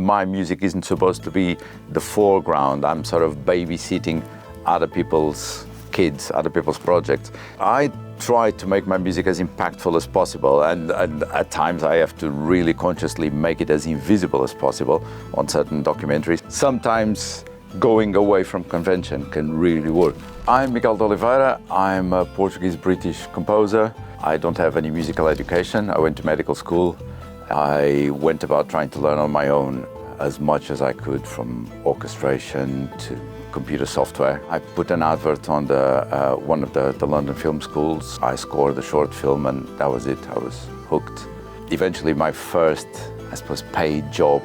my music isn't supposed to be the foreground. I'm sort of babysitting other people's kids, other people's projects. I try to make my music as impactful as possible, and at times I have to really consciously make it as invisible as possible on certain documentaries. Sometimes going away from convention can really work. I'm Miguel D'Oliveira. I'm a Portuguese British composer. I don't have any musical education. I went to medical school. I went about trying to learn on my own as much as I could, from orchestration to computer software. I put an advert on one of the London film schools. I scored a short film and that was it. I was hooked. Eventually my first, I suppose, paid job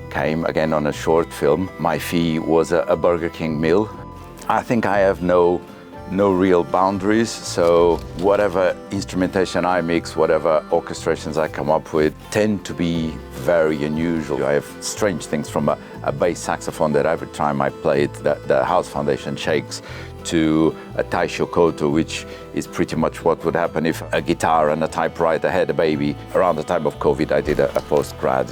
came again on a short film. My fee was a Burger King meal. I think I have no real boundaries, so whatever instrumentation I mix, whatever orchestrations I come up with tend to be very unusual. I have strange things, from a bass saxophone that every time I play it, the house foundation shakes, to a Taisho Koto, which is pretty much what would happen if a guitar and a typewriter had a baby. Around the time of COVID, I did a postgrad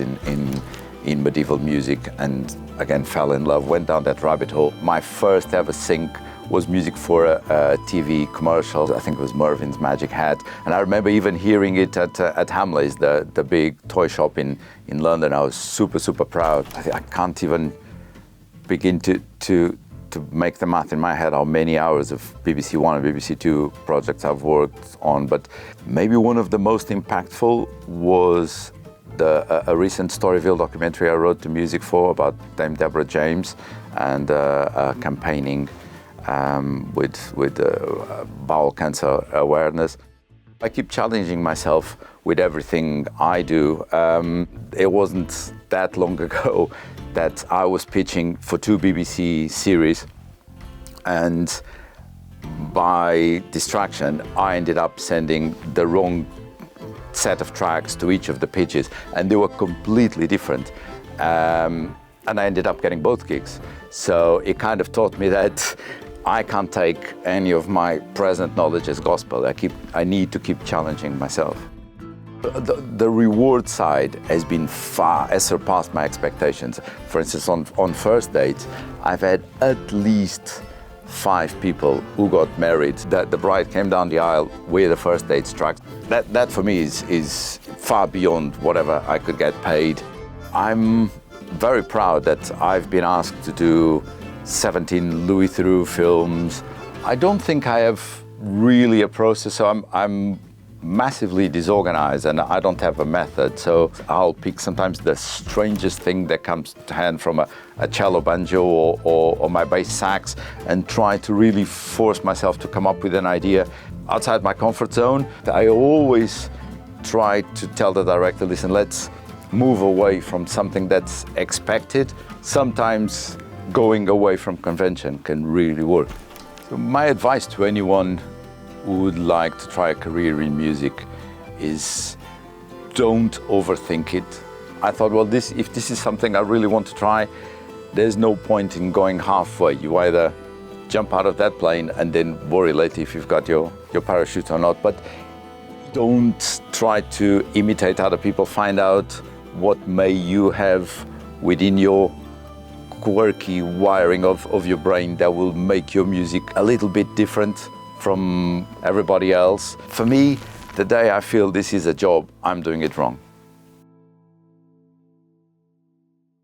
in medieval music and again fell in love, went down that rabbit hole. My first ever sync was music for a TV commercial. I think it was Mervyn's Magic Hat. And I remember even hearing it at Hamleys, the big toy shop in London. I was super, super proud. I can't even begin to make the math in my head how many hours of BBC One and BBC Two projects I've worked on. But maybe one of the most impactful was a recent Storyville documentary I wrote the music for, about Dame Deborah James and campaigning with bowel cancer awareness. I keep challenging myself with everything I do. It wasn't that long ago that I was pitching for 2 BBC series, and by distraction I ended up sending the wrong set of tracks to each of the pitches, and they were completely different. And I ended up getting both gigs. So it kind of taught me that I can't take any of my present knowledge as gospel. I need to keep challenging myself. The reward side has surpassed my expectations. For instance, on first dates, I've had at least 5 people who got married, that the bride came down the aisle with the first dates track. That for me is far beyond whatever I could get paid. I'm very proud that I've been asked to do 17 Louis Theroux films. I don't think I have really a process, so I'm massively disorganized and I don't have a method. So I'll pick sometimes the strangest thing that comes to hand from a cello banjo or my bass sax, and try to really force myself to come up with an idea outside my comfort zone. I always try to tell the director, listen, let's move away from something that's expected. Sometimes going away from convention can really work. So my advice to anyone who would like to try a career in music is don't overthink it. I thought, well, if this is something I really want to try, there's no point in going halfway. You either jump out of that plane and then worry later if you've got your parachute or not. But don't try to imitate other people. Find out what may you have within your quirky wiring of your brain that will make your music a little bit different from everybody else. For me, the day I feel this is a job, I'm doing it wrong.